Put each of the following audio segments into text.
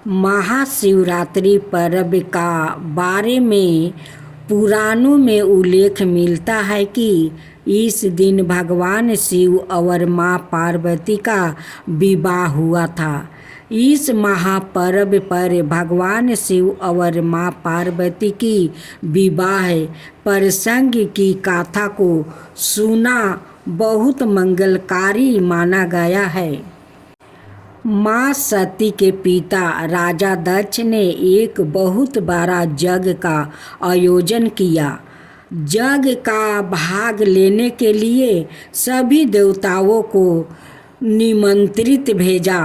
महाशिवरात्रि पर्व का बारे में पुराणों में उल्लेख मिलता है कि इस दिन भगवान शिव और माँ पार्वती का विवाह हुआ था। इस महापर्व पर भगवान शिव और माँ पार्वती की विवाह प्रसंग की गाथा को सुना बहुत मंगलकारी माना गया है। माँ सती के पिता राजा दक्ष ने एक बहुत बड़ा यज्ञ का आयोजन किया। यज्ञ का भाग लेने के लिए सभी देवताओं को निमंत्रित भेजा।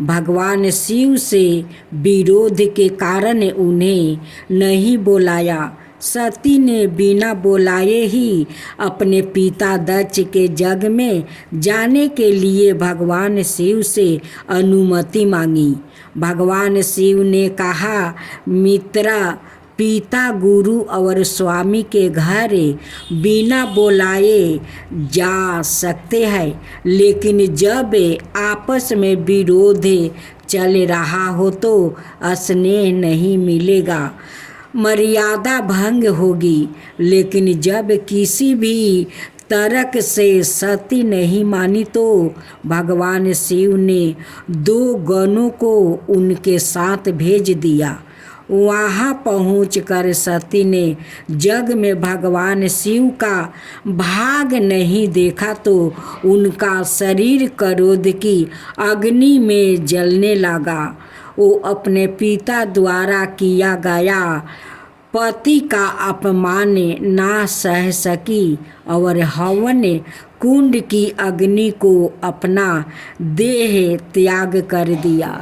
भगवान शिव से विरोध के कारण उन्हें नहीं बुलाया। सती ने बिना बुलाए ही अपने पिता दक्ष के यज्ञ में जाने के लिए भगवान शिव से अनुमति मांगी। भगवान शिव ने कहा, मित्रा, पिता, गुरु और स्वामी के घर बिना बुलाए जा सकते हैं, लेकिन जब आपस में विरोध चल रहा हो तो स्नेह नहीं मिलेगा, मर्यादा भंग होगी। लेकिन जब किसी भी तर्क से सती नहीं मानी तो भगवान शिव ने 2 गणों को उनके साथ भेज दिया। वहाँ पहुंचकर सती ने यज्ञ में भगवान शिव का भाग नहीं देखा तो उनका शरीर क्रोध की अग्नि में जलने लगा। वो अपने पिता द्वारा किया गया पति का अपमान ना सह सकी और हवन कुंड की अग्नि को अपना देह त्याग कर दिया।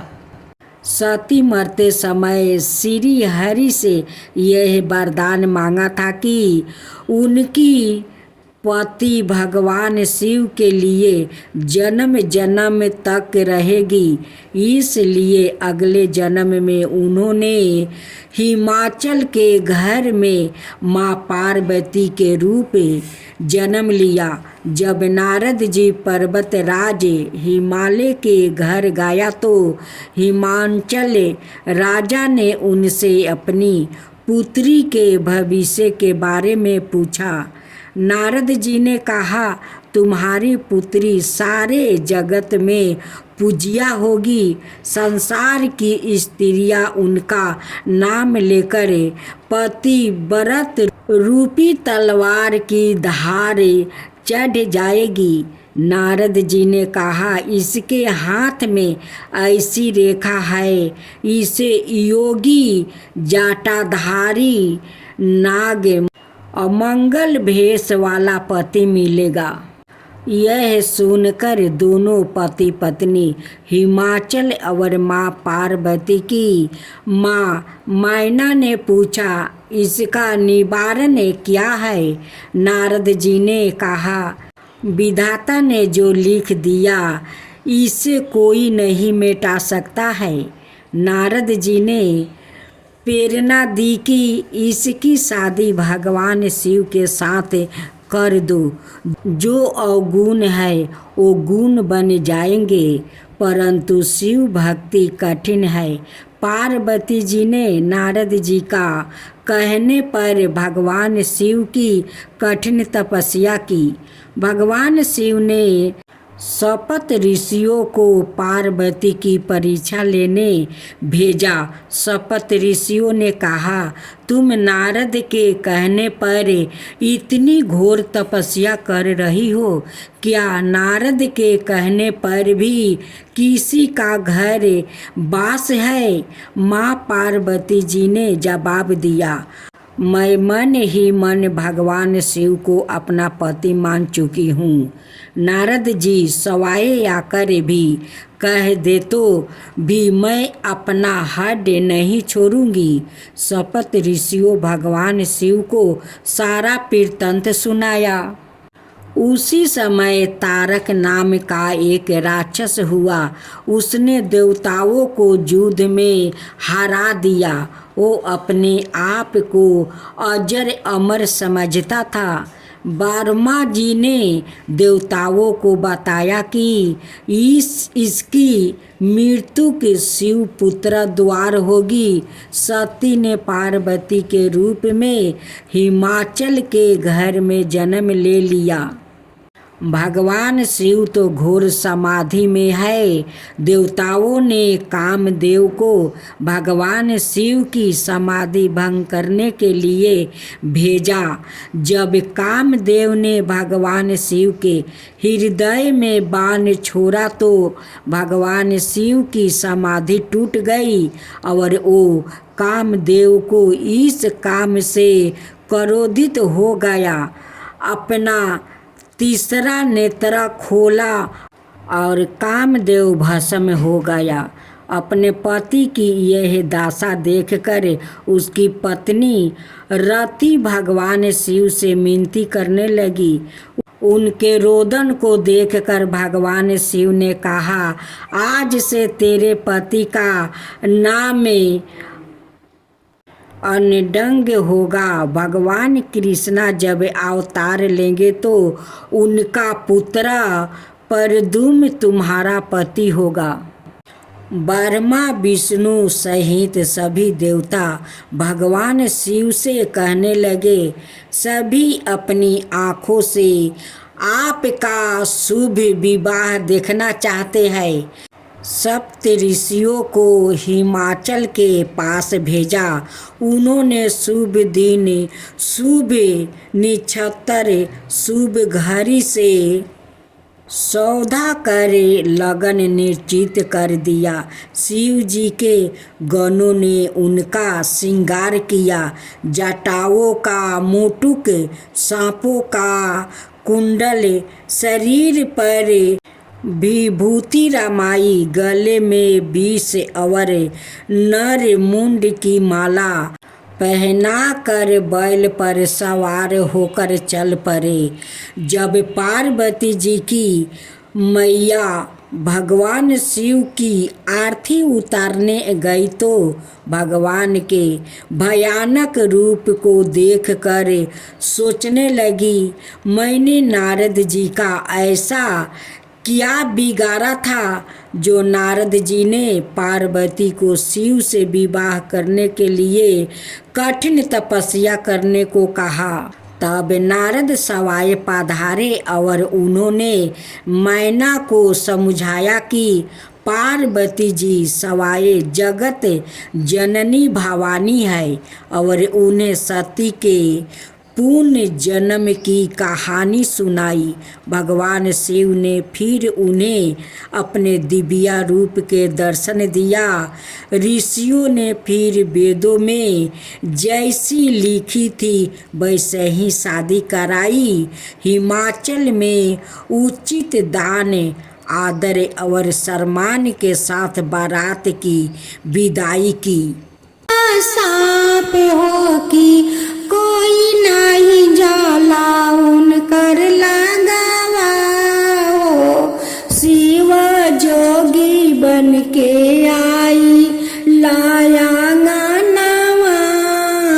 सती मरते समय श्री हरि से यह वरदान मांगा था कि उनकी पति भगवान शिव के लिए जन्म जन्म तक रहेगी। इसलिए अगले जन्म में उन्होंने हिमाचल के घर में माँ पार्वती के रूप जन्म लिया। जब नारद जी पर्वतराज हिमालय के घर गया तो हिमाचल राजा ने उनसे अपनी पुत्री के भविष्य के बारे में पूछा। नारद जी ने कहा, तुम्हारी पुत्री सारे जगत में पूज्या होगी। संसार की स्त्रियां उनका नाम लेकर पतिव्रत रूपी तलवार की धार चढ़ जाएगी। नारद जी ने कहा, इसके हाथ में ऐसी रेखा है, इसे योगी जाटाधारी नाग अमंगल भेष वाला पति मिलेगा। यह सुनकर दोनों पति पत्नी हिमाचल और माँ पार्वती की माँ मैना ने पूछा, इसका निवारण क्या है? नारद जी ने कहा, विधाता ने जो लिख दिया इसे कोई नहीं मिटा सकता है। नारद जी ने प्रेरणा दी कि इसकी शादी भगवान शिव के साथ कर दो। जो अवगुण है वो गुण बन जाएंगे, परंतु शिव भक्ति कठिन है। पार्वती जी ने नारद जी का कहने पर भगवान शिव की कठिन तपस्या की। भगवान शिव ने सपत ऋषियों को पार्वती की परीक्षा लेने भेजा। सपत ऋषियों ने कहा, तुम नारद के कहने पर इतनी घोर तपस्या कर रही हो, क्या नारद के कहने पर भी किसी का घर बास है? माँ पार्वती जी ने जवाब दिया, मैं मन ही मन भगवान शिव को अपना पति मान चुकी हूँ। नारद जी सवाए आकर भी कह दे तो भी मैं अपना हड नहीं छोड़ूंगी। सपत ऋषियों भगवान शिव को सारा वृत्तांत सुनाया। उसी समय तारक नाम का एक राक्षस हुआ। उसने देवताओं को युद्ध में हरा दिया। वो अपने आप को अजर अमर समझता था। ब्रह्मा जी ने देवताओं को बताया कि इसकी मृत्यु के शिव पुत्र द्वार होगी। सती ने पार्वती के रूप में हिमाचल के घर में जन्म ले लिया। भगवान शिव तो घोर समाधि में है। देवताओं ने कामदेव को भगवान शिव की समाधि भंग करने के लिए भेजा। जब कामदेव ने भगवान शिव के हृदय में बाण छोड़ा तो भगवान शिव की समाधि टूट गई और वो कामदेव को इस काम से क्रोधित हो गया। अपना तीसरा नेत्र खोला और कामदेव भस्म हो गया। अपने पति की यह दशा देखकर उसकी पत्नी रति भगवान शिव से विनती करने लगी। उनके रोदन को देखकर भगवान शिव ने कहा, आज से तेरे पति का नाम अनडंग होगा। भगवान कृष्णा जब अवतार लेंगे तो उनका पुत्र परदुम तुम्हारा पति होगा। ब्रह्मा विष्णु सहित सभी देवता भगवान शिव से कहने लगे, सभी अपनी आँखों से आपका शुभ विवाह देखना चाहते हैं। सप्त ऋषियों को हिमाचल के पास भेजा। उन्होंने शुभ दिन, शुभ नक्षत्र, शुभ घड़ी से सौदा कर लगन निश्चित कर दिया। शिव जी के गणों ने उनका श्रृंगार किया। जटाओं का मुकुट, सांपों का कुंडल, शरीर पर विभूति रमाई, गले में 20 और नर मुंड की माला पहना कर बैल पर सवार होकर चल पड़े। जब पार्वती जी की मैया भगवान शिव की आरती उतारने गई तो भगवान के भयानक रूप को देखकर सोचने लगी, मैंने नारद जी का ऐसा क्या बिगाड़ा था जो नारद जी ने पार्वती को शिव से विवाह करने के लिए कठिन तपस्या करने को कहा। तब नारद सवाए पधारे और उन्होंने मैना को समझाया कि पार्वती जी सवाए जगत जननी भवानी है और उन्हें सती के पुण्य जन्म की कहानी सुनाई। भगवान शिव ने फिर उन्हें अपने दिव्य रूप के दर्शन दिया। ऋषियों ने फिर वेदों में जैसी लिखी थी वैसे ही शादी कराई। हिमाचल में उचित दान, आदर और सम्मान के साथ बारात की विदाई की। सांप हो कि कोई नहीं जाला उनकर लगावा हो। शिव जोगी बन के आई लाया गानवा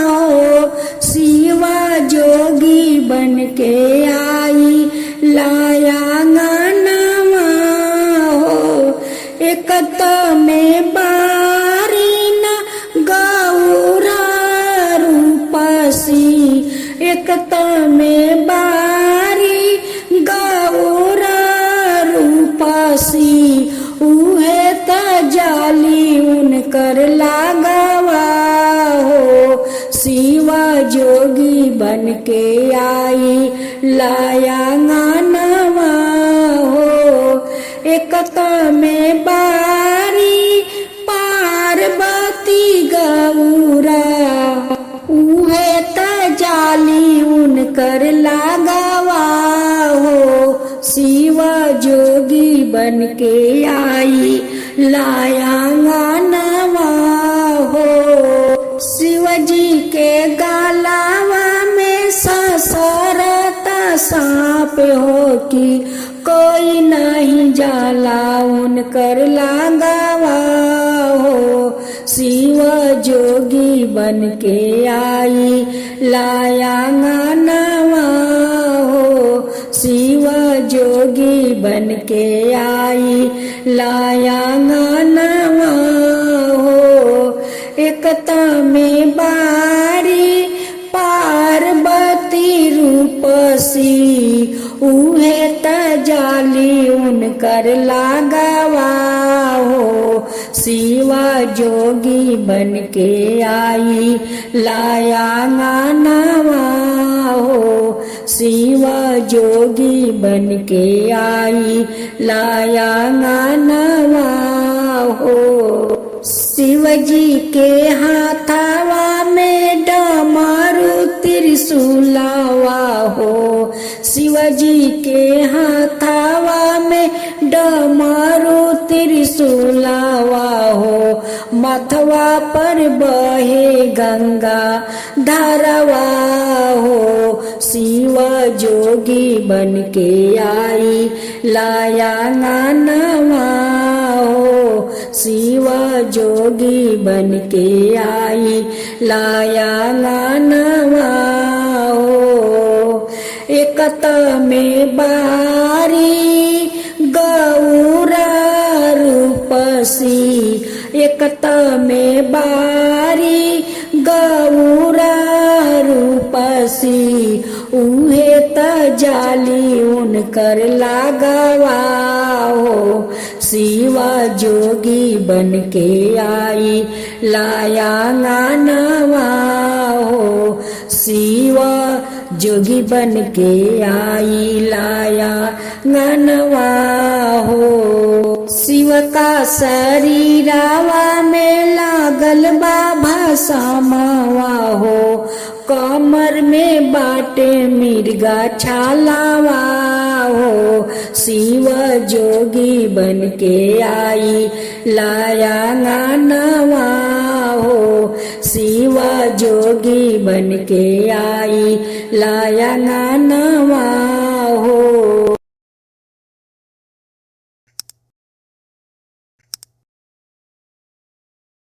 हो। शिव जोगी बन के आई लाया गानवा हो। एक तो में एक में बारी गौरा रूपसी उहे त जाली उनकर लागवा हो। शिवा जोगी बन के आई लाया गानवा हो। एक में बारी पार्वती गौरा उहे त जाली उनकर लागवा हो। शिव जोगी बन के आई लाया गानवा हो। शिव जी के गालावा में ससरता सांप हो कि कोई नहीं जाला उनकर लागवा हो। शिव जोगी बन के आई लाया गानवा शिव जोगी बन के आई लाया गानवा हो। एकता में बारी पार्वती रूपसी उहे त जाली उनकर लागवा हो। शिवा जोगी बन के आई लाया गानवा हो। शिवा जोगी बन के आई लाया गानवा हो। शिवजी के हाथवा में डमरू त्रिशूलवा हो। शिवजी के हाथवा में डमरू त्रिशूलवा हो। मथवा पर बहे गंगा धारवा हो। शिव जोगी बन के आई लाया गानवा हो। शिव जोगी बन के आई लाया गानवा हो। एकत में बारी गौरा रूपसी एकत में बारी गौरा रूपसी उहे त जाली उनकर लागवा हो। शिवा जोगी बन के आई लाया गानवा हो। शिवा जोगी बन के आई लाया गानवा हो। शिव का शरीरावा में लागल बा भस्मवा हो। कमर में बाटे मिर्गा छालावा हो। शिव जोगी बन के आई लाया गानवा हो। शिव जोगी बन के आई लाया गानवा हो।